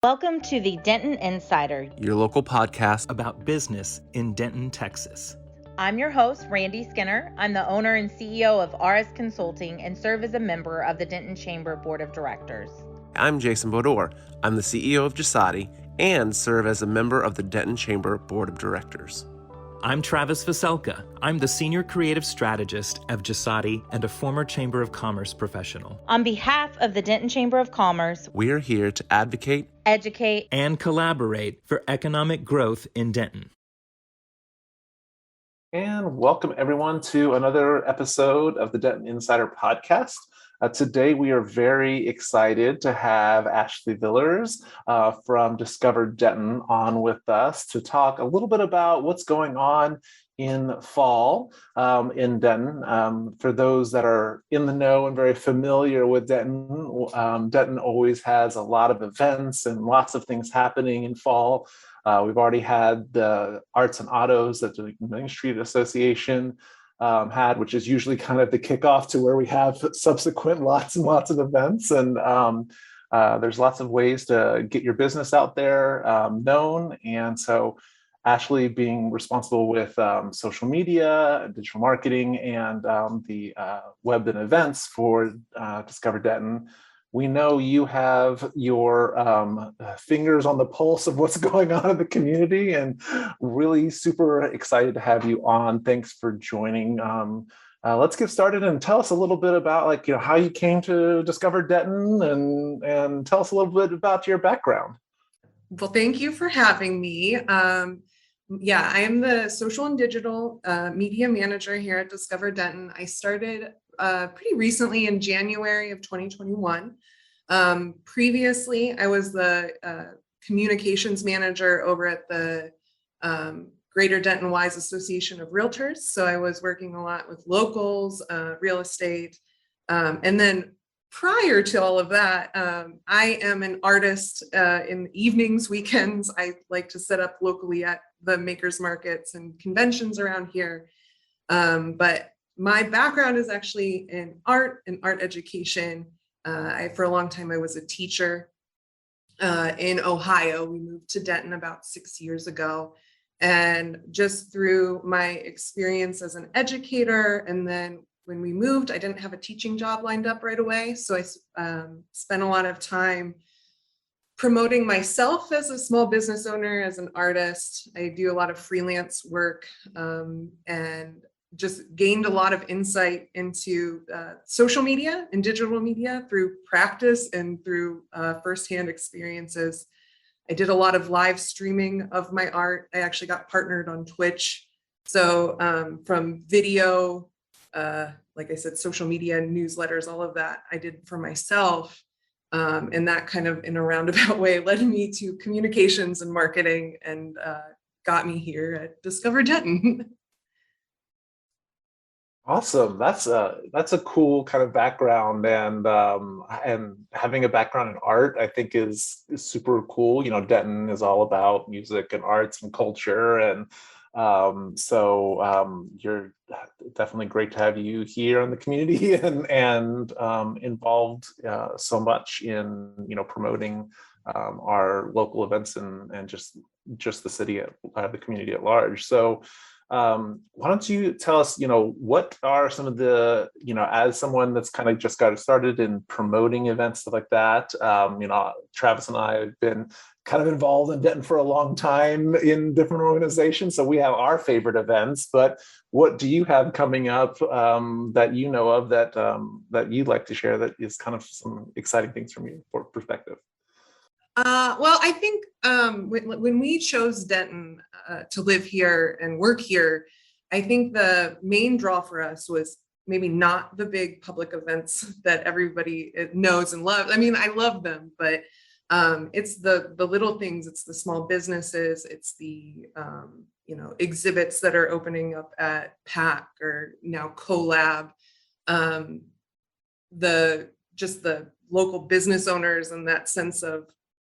Welcome to the Denton Insider, your local podcast about business in Denton, Texas. I'm your host, Randy Skinner. I'm the owner and CEO of RS Consulting and serve as a member of the Denton Chamber Board of Directors. I'm Jason Bodor. I'm the CEO of Jasati and serve as a member of the Denton Chamber Board of Directors. I'm Travis Veselka. I'm the Senior Creative Strategist of Jasati and a former Chamber of Commerce professional. On behalf of the Denton Chamber of Commerce, we're here to advocate, educate, and collaborate for economic growth in Denton. And welcome everyone to another episode of the Denton Insider Podcast. Today we are very excited to have Ashley Villers from Discover Denton on with us to talk a little bit about what's going on in fall in Denton. For those that are in the know and very familiar with Denton, Denton always has a lot of events and lots of things happening in fall. We've already had the Arts and Autos that the Main Street Association had, which is usually kind of the kickoff to where we have subsequent lots and lots of events. And there's lots of ways to get your business out there known. And so Ashley being responsible with social media, digital marketing, and the web and events for Discover Denton, we know you have your fingers on the pulse of what's going on in the community, and really super excited to have you on. Thanks for joining. Let's get started and tell us a little bit about how you came to Discover Denton, and tell us a little bit about your background. Well, thank you for having me. I am the social and digital media manager here at Discover Denton. I started pretty recently in January of 2021. Previously, I was the communications manager over at the Greater Denton Wise Association of Realtors. So I was working a lot with locals, real estate. And then prior to all of that, I am an artist in evenings, weekends. I like to set up locally at the makers markets and conventions around here. But my background is actually in art and art education. For a long time, I was a teacher in Ohio. We moved to Denton about 6 years ago. And just through my experience as an educator, and then when we moved, I didn't have a teaching job lined up right away. So I spent a lot of time promoting myself as a small business owner, as an artist. I do a lot of freelance work and just gained a lot of insight into social media and digital media through practice and through firsthand experiences. I did a lot of live streaming of my art. I actually got partnered on Twitch. So from video, like I said, social media, newsletters, all of that I did for myself. And that kind of in a roundabout way led me to communications and marketing and got me here at Discover Denton. Awesome. That's a cool kind of background, and having a background in art, I think is super cool. Denton is all about music and arts and culture, and so you're definitely great to have you here in the community and involved so much in promoting our local events and just the city, the community at large. So why don't you tell us, what are some of the, as someone that's kind of just got started in promoting events, stuff like that, Travis and I have been kind of involved in Denton for a long time in different organizations. So we have our favorite events, but what do you have coming up that you know of that you'd like to share that is kind of some exciting things from your perspective? Well, I think when we chose Denton to live here and work here, I think the main draw for us was maybe not the big public events that everybody knows and loves. I mean, I love them, but it's the little things. It's the small businesses. It's the exhibits that are opening up at PAC or now Collab. The local business owners and that sense of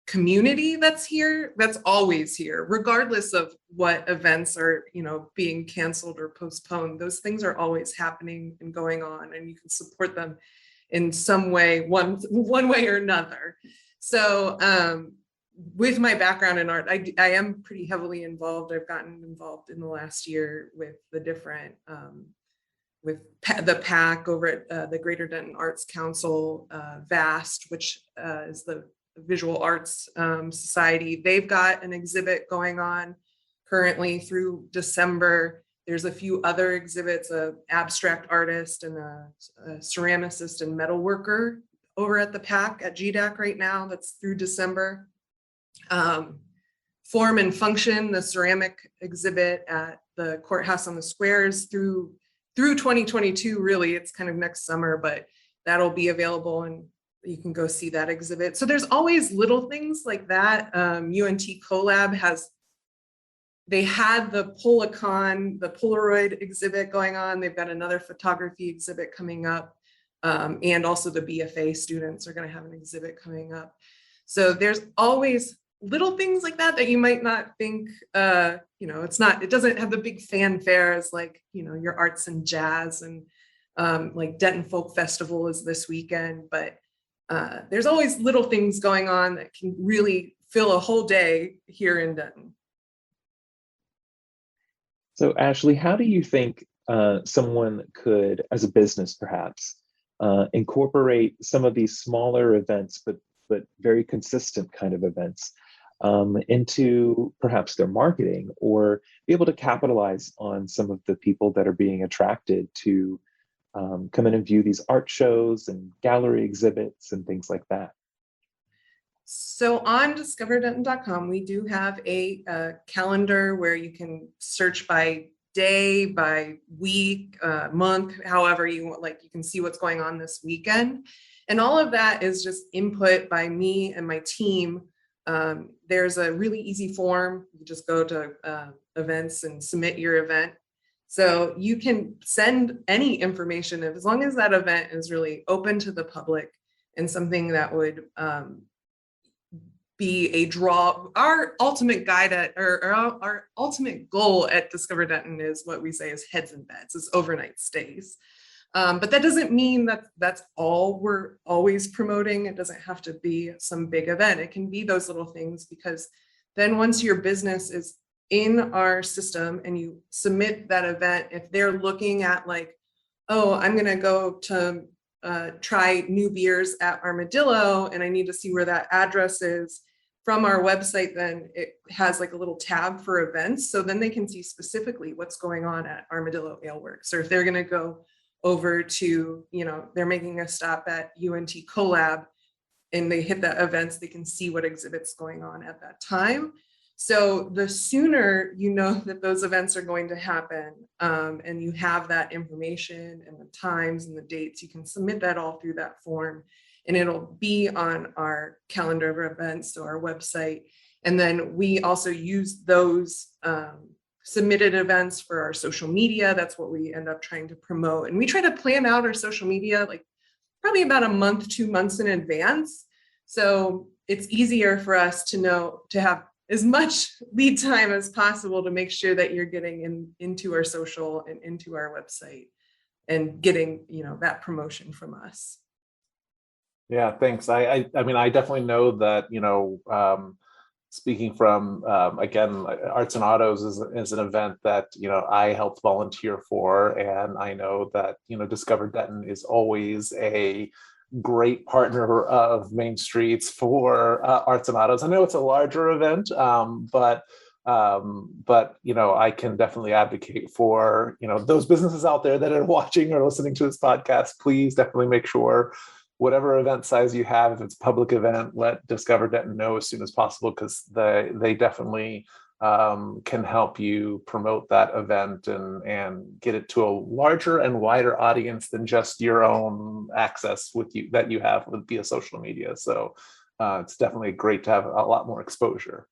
community that's here, that's always here, regardless of what events are, being canceled or postponed. Those things are always happening and going on, and you can support them in some way, one way or another. So with my background in art, I am pretty heavily involved. I've gotten involved in the last year with the different, with the PAC over at the Greater Denton Arts Council, VAST, which is the Visual Arts Society. They've got an exhibit going on currently through December. There's a few other exhibits, a abstract artist and a ceramicist and metal worker over at the PAC at GDAC right now. That's through December. Form and Function, the ceramic exhibit at the Courthouse on the Squares through 2022, really. It's kind of next summer, but that'll be available and you can go see that exhibit. So there's always little things like that. UNT Collab they had the Policon, the Polaroid exhibit going on. They've got another photography exhibit coming up. And also the BFA students are going to have an exhibit coming up. So there's always little things like that you might not think, it doesn't have the big fanfare as like, your arts and jazz and like Denton Folk Festival is this weekend, but there's always little things going on that can really fill a whole day here in Denton. So Ashley, how do you think someone could, as a business perhaps, incorporate some of these smaller events, but very consistent kind of events into perhaps their marketing, or be able to capitalize on some of the people that are being attracted to come in and view these art shows and gallery exhibits and things like that? So on discoverdenton.com, we do have a calendar where you can search by day, by week, month, however you want, like you can see what's going on this weekend. And all of that is just input by me and my team. There's a really easy form. You just go to events and submit your event. So you can send any information as long as that event is really open to the public and something that would be a draw. Our ultimate guide our ultimate goal at Discover Denton is what we say is heads and beds, is overnight stays. But that doesn't mean that that's all we're always promoting. It doesn't have to be some big event. It can be those little things, because then once your business is in our system and you submit that event, if they're looking at like, oh, I'm going to go to try new beers at Armadillo and I need to see where that address is, from our website, then it has like a little tab for events. So then they can see specifically what's going on at Armadillo Ale Works. Or if they're going to go over to, they're making a stop at UNT Collab and they hit the events, they can see what exhibits going on at that time. So the sooner you know that those events are going to happen, and you have that information and the times and the dates, you can submit that all through that form. And it'll be on our calendar of events, so our website. And then we also use those submitted events for our social media. That's what we end up trying to promote. And we try to plan out our social media like probably about a month, 2 months in advance. So it's easier for us to have as much lead time as possible to make sure that you're getting into our social and into our website and getting, that promotion from us. Yeah, thanks. I mean, I definitely know that, speaking from, again, Arts and Autos is an event that, I helped volunteer for. And I know that, Discover Denton is always a great partner of Main Streets for Arts and Autos. I know it's a larger event, but I can definitely advocate for, those businesses out there that are watching or listening to this podcast. Please definitely make sure whatever event size you have, if it's a public event, let Discover Denton know as soon as possible, because they definitely can help you promote that event and get it to a larger and wider audience than just your own access that you have via social media. So it's definitely great to have a lot more exposure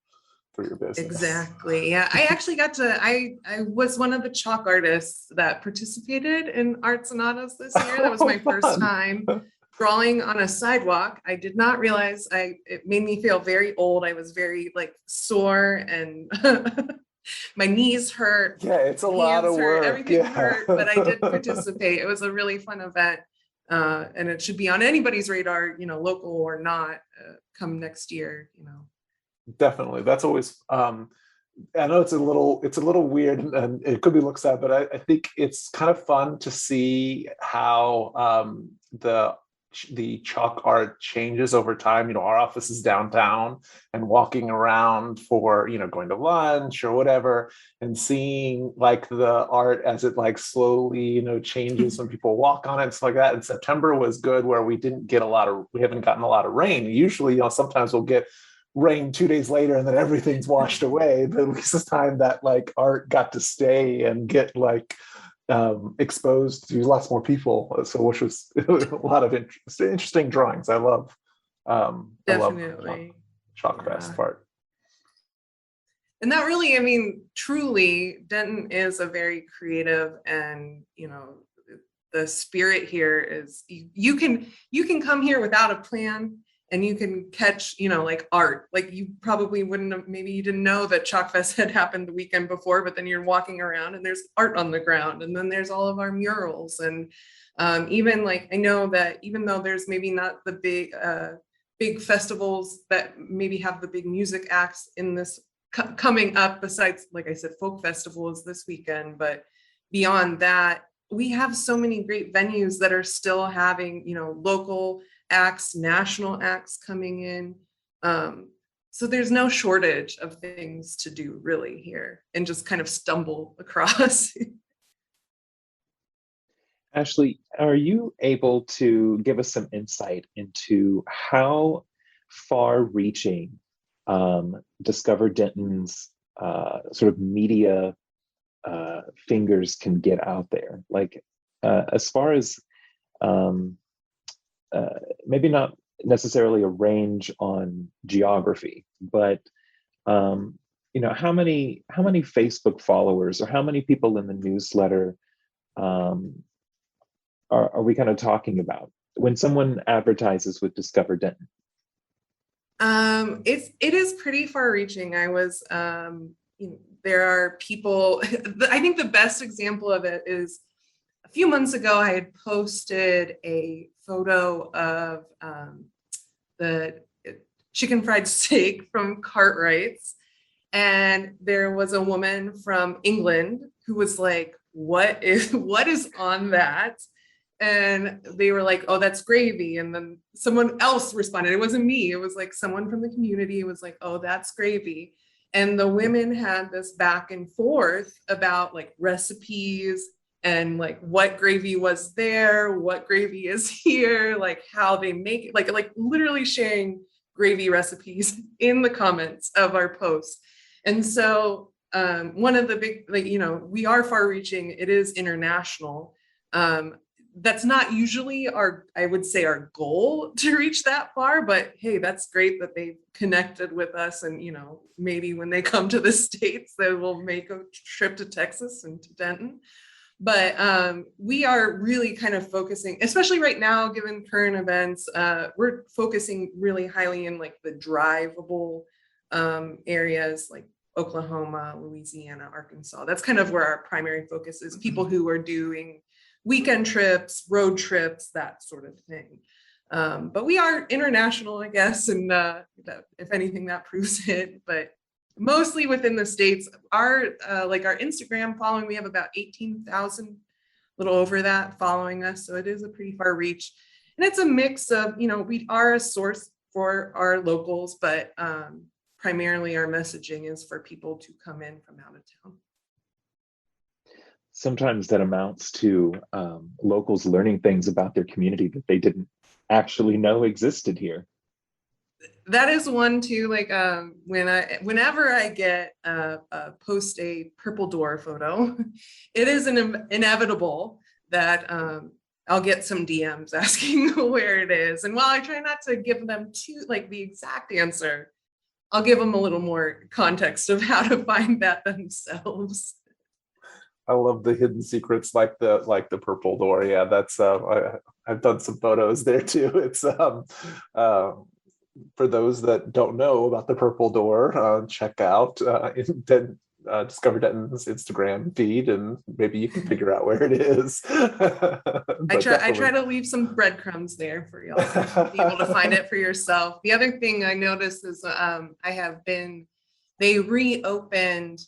for your business. Exactly. Yeah, I actually I was one of the chalk artists that participated in Arts and Autos this year. That was my first time drawing on a sidewalk. I did not realize it made me feel very old. I was very sore and my knees hurt. Yeah, it's a lot of work. Everything hurt, but I did participate. It was a really fun event. And it should be on anybody's radar, local or not, come next year, Definitely. That's always, I know it's a little weird and it could be looked at, but I think it's kind of fun to see how the chalk art changes over time. Our office is downtown, and walking around for, going to lunch or whatever, and seeing like the art as it like slowly, changes when people walk on it and stuff like that. And September was good where we haven't gotten a lot of rain. Usually, sometimes we'll get rain 2 days later and then everything's washed away. But at least this time that like art got to stay and get like exposed to lots more people, so which was a lot of interesting drawings. I love Definitely. Chalk Fest part. And that really, I mean, truly, Denton is a very creative, and the spirit here is you can come here without a plan, and you can catch, like art. Like you probably wouldn't have, maybe you didn't know that Chalk Fest had happened the weekend before, but then you're walking around and there's art on the ground, and then there's all of our murals. And even like, I know that even though there's maybe not the big festivals that maybe have the big music acts in this coming up, besides, like I said, folk festival is this weekend, but beyond that, we have so many great venues that are still having, local acts, national acts coming in. So there's no shortage of things to do really here, and just kind of stumble across. Ashley, are you able to give us some insight into how far-reaching Discover Denton's sort of media fingers can get out there? Like, as far as maybe not necessarily a range on geography, but how many Facebook followers or how many people in the newsletter are we kind of talking about when someone advertises with Discover Denton? It is pretty far reaching. I was there are people, I think the best example of it is a few months ago, I had posted a photo of the chicken fried steak from Cartwright's. And there was a woman from England who was like, what is on that? And they were like, oh, that's gravy. And then someone else responded. It wasn't me. It was like someone from the community. It was like, oh, that's gravy. And the women had this back and forth about like recipes and like what gravy was there, what gravy is here, like how they make it, like literally sharing gravy recipes in the comments of our posts. And so one of the big, we are far reaching, it is international. That's not usually I would say our goal to reach that far, but hey, that's great that they've connected with us. And, maybe when they come to the States, they will make a trip to Texas and to Denton. But we are really kind of focusing, especially right now, given current events, we're focusing really highly in like the drivable areas like Oklahoma, Louisiana, Arkansas. That's kind of where our primary focus is, people who are doing weekend trips, road trips, that sort of thing. But we are international, I guess, and if anything, that proves it. But mostly within the States. Our Instagram following, we have about 18,000, a little over that, following us. So it is a pretty far reach. And it's a mix of, we are a source for our locals, but primarily our messaging is for people to come in from out of town. Sometimes that amounts to locals learning things about their community that they didn't actually know existed here. That is one too. Like whenever I get post a Purple Door photo, it is inevitable that I'll get some DMs asking where it is. And while I try not to give them the exact answer, I'll give them a little more context of how to find that themselves. I love the hidden secrets like the Purple Door. Yeah, that's I've done some photos there too. It's for those that don't know about the Purple Door, check out Discover Denton's Instagram feed, and maybe you can figure out where it is. I try to leave some breadcrumbs there for y'all to be able to find it for yourself. The other thing I noticed is they reopened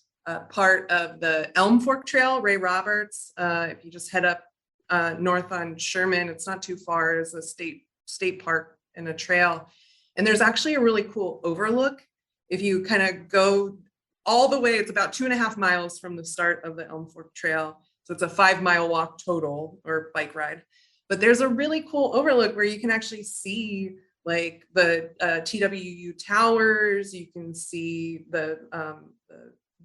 part of the Elm Fork Trail, Ray Roberts. If you just head up north on Sherman, it's not too far. It's a state park and a trail. And there's actually a really cool overlook. If you kind of go all the way, it's about 2.5 miles from the start of the Elm Fork Trail. So it's a 5-mile walk total, or bike ride. But there's a really cool overlook where you can actually see like the TWU towers. You can see the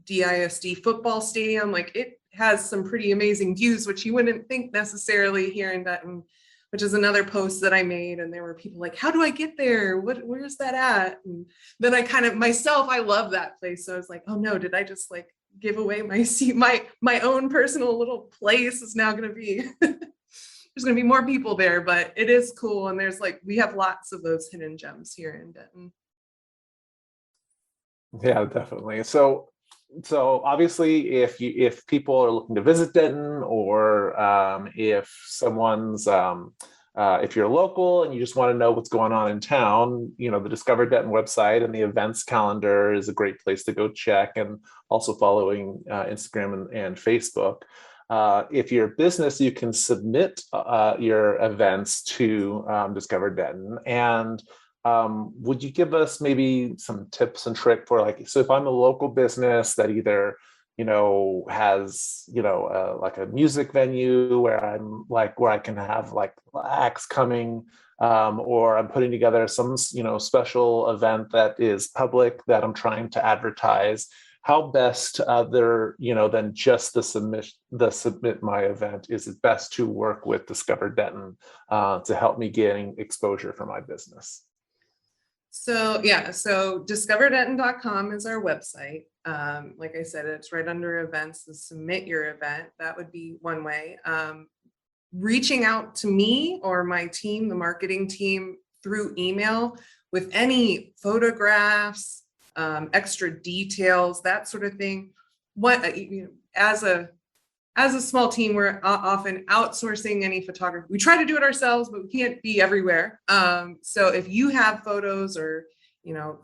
DISD football stadium. Like, it has some pretty amazing views, which you wouldn't think necessarily here in Denton, which is another post that I made. And there were people like, how do I get there? Where's that at? And then I kind of myself, I love that place. So I was like, oh no, did I just like give away my seat? My own personal little place is now going to be, there's going to be more people there, but it is cool. And we have lots of those hidden gems here in Denton. Yeah, definitely. So obviously, if people are looking to visit Denton, or if someone's if you're local and you just want to know what's going on in town, the Discover Denton website and the events calendar is a great place to go check, and also following Instagram and Facebook. If you're a business, you can submit your events to Discover Denton. And would you give us maybe some tips and trick for, like, so if I'm a local business that either, has, like a music venue where I can have like acts coming, or I'm putting together some, special event that is public that I'm trying to advertise, how best than just the submit my event, is it best to work with Discover Denton to help me getting exposure for my business? So discoverdenton.com is our website. Like I said, it's right under events, to submit your event. That would be one way. Reaching out to me or my team, the marketing team, through email with any photographs, extra details, that sort of thing. As a small team, we're often outsourcing any photography. We try to do it ourselves, but we can't be everywhere. So if you have photos or,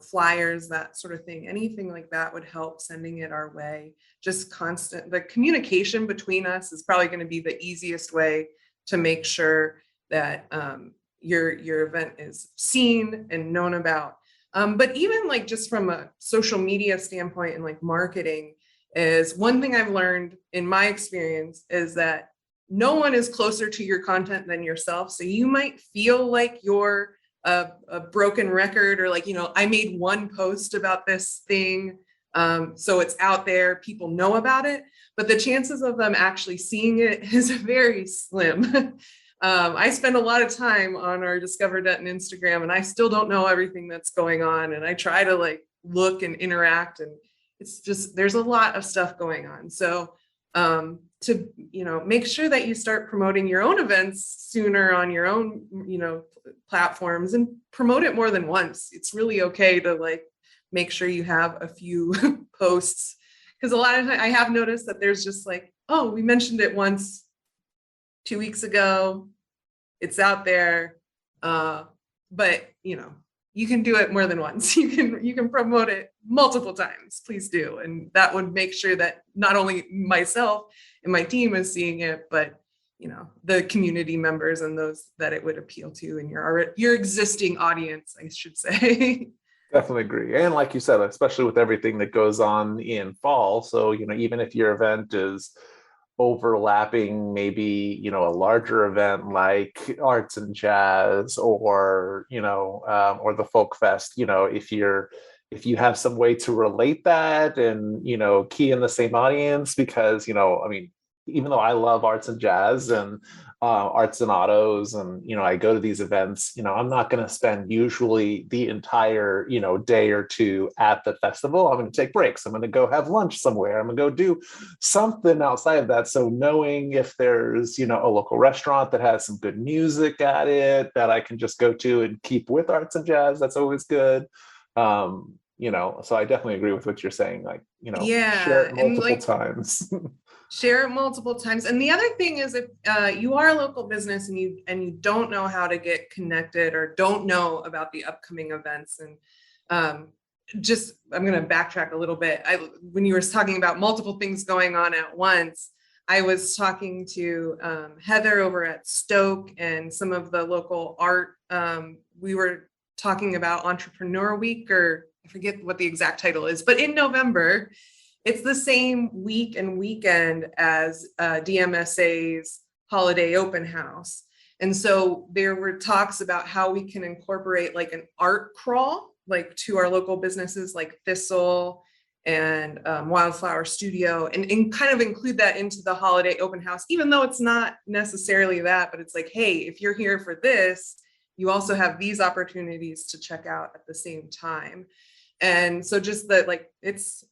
flyers, that sort of thing, anything like that would help, sending it our way. Just constant, the communication between us is probably going to be the easiest way to make sure that your event is seen and known about. But even like just from a social media standpoint and like marketing, is one thing I've learned in my experience is that no one is closer to your content than yourself. So you might feel like you're a broken record, or like, I made one post about this thing, so it's out there, people know about it, but the chances of them actually seeing it is very slim. I spend a lot of time on our Discover Denton Instagram, and I still don't know everything that's going on. And I try to like look and interact, and it's just, there's a lot of stuff going on. So to, make sure that you start promoting your own events sooner on your own, platforms, and promote it more than once. It's really okay to like make sure you have a few posts, because a lot of times I have noticed that there's just like, oh, we mentioned it once 2 weeks ago, it's out there, but you can do it more than once. You can promote it multiple times, please do. And that would make sure that not only myself and my team is seeing it, but the community members and those that it would appeal to, and your existing audience, I should say. Definitely agree. And like you said, especially with everything that goes on in fall. So, even if your event is overlapping maybe a larger event like Arts and Jazz, or or the Folk Fest, if you have some way to relate that and key in the same audience, because even though I love Arts and Jazz and Arts and Autos, and I go to these events, I'm not going to spend usually the entire day or two at the festival. I'm going to take breaks. I'm going to go have lunch somewhere. I'm going to go do something outside of that. So knowing if there's a local restaurant that has some good music at it that I can just go to and keep with Arts and Jazz, that's always good. So I definitely agree with what you're saying. Like, Yeah, share it and multiple times. share it multiple times. And the other thing is, if you are a local business and you don't know how to get connected or don't know about the upcoming events, and I'm going to backtrack a little bit. When you were talking about multiple things going on at once, I was talking to Heather over at Stoke and some of the local art. We were talking about Entrepreneur Week, or I forget what the exact title is, but in November, it's the same week and weekend as DMSA's holiday open house. And so there were talks about how we can incorporate like an art crawl, like to our local businesses like Thistle and Wildflower Studio, and kind of include that into the holiday open house, even though it's not necessarily that, but it's like, hey, if you're here for this, you also have these opportunities to check out at the same time. And so just that, like, it's,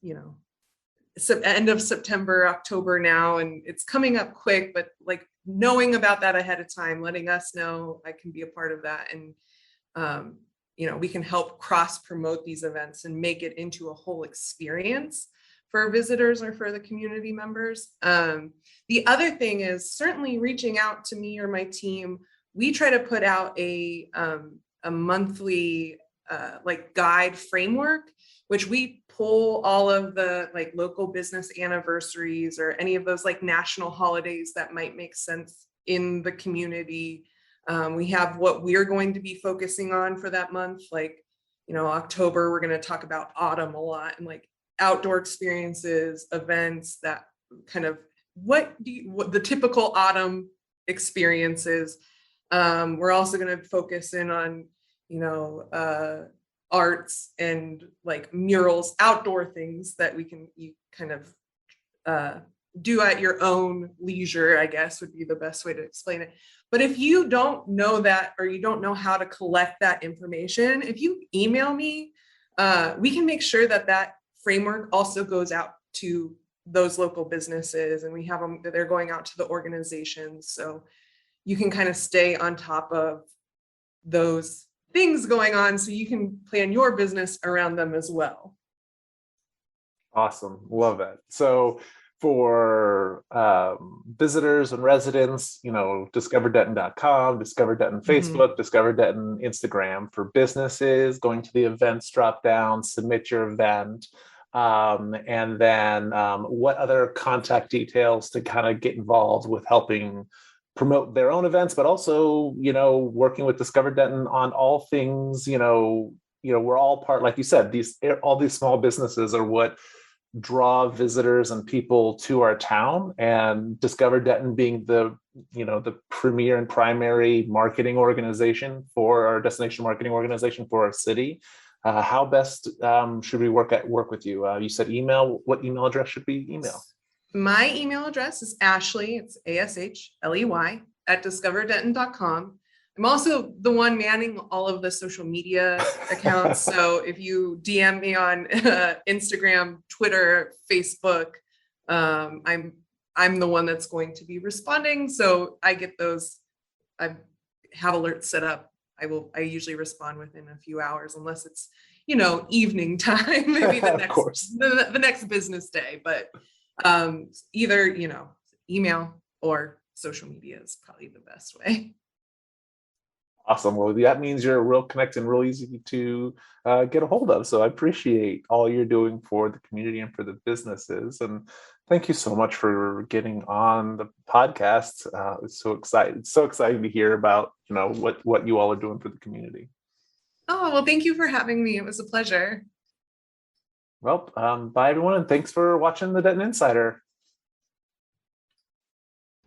end of September, October now, and it's coming up quick, but like knowing about that ahead of time, letting us know I can be a part of that. And, we can help cross promote these events and make it into a whole experience for visitors or for the community members. The other thing is certainly reaching out to me or my team. We try to put out a monthly like guide framework, which we pull all of the like local business anniversaries or any of those like national holidays that might make sense in the community. We have what we're going to be focusing on for that month. Like, October, we're going to talk about autumn a lot and like outdoor experiences, events that kind of what the typical autumn experiences. We're also going to focus in on, arts and like murals, outdoor things that you kind of do at your own leisure, I guess would be the best way to explain it. But if you don't know that, or you don't know how to collect that information, if you email me, we can make sure that framework also goes out to those local businesses, and we have them, they're going out to the organizations. So you can kind of stay on top of those things going on so you can plan your business around them as well. Awesome. Love it. So for visitors and residents, discoverdenton.com, Discover Denton Facebook, Discover Denton Instagram. For businesses, going to the events drop down, submit your event. And then what other contact details to kind of get involved with helping promote their own events, but also, working with Discover Denton on all things, we're all part, like you said, all these small businesses are what draw visitors and people to our town, and Discover Denton being the premier and primary marketing organization for our destination marketing organization for our city. How best should we work with you? You said email. What email address should we email? My email address is Ashley, it's ASHLEY @discoverdenton.com. I'm also the one manning all of the social media accounts. So if you DM me on Instagram, Twitter, Facebook, I'm the one that's going to be responding. So I get those. I have alerts set up. I usually respond within a few hours, unless it's evening time, maybe the next business day. But either email or social media is probably the best way. Awesome. Well, that means you're real connected and real easy to get a hold of. So I appreciate all you're doing for the community and for the businesses. And thank you so much for getting on the podcast. It's so exciting. It's so exciting to hear about, what you all are doing for the community. Oh, well, thank you for having me. It was a pleasure. Well, bye everyone. And thanks for watching the Denton Insider.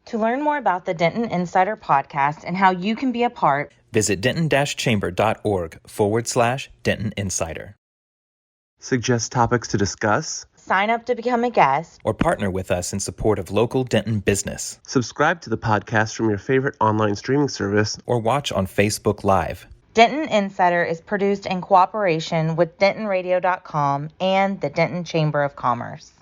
To learn more about the Denton Insider podcast and how you can be a part, visit denton-chamber.org/Denton Insider. Suggest topics to discuss. sign up to become a guest, Or partner with us in support of local Denton business. Subscribe to the podcast from your favorite online streaming service. Or watch on Facebook Live. Denton Insider is produced in cooperation with DentonRadio.com and the Denton Chamber of Commerce.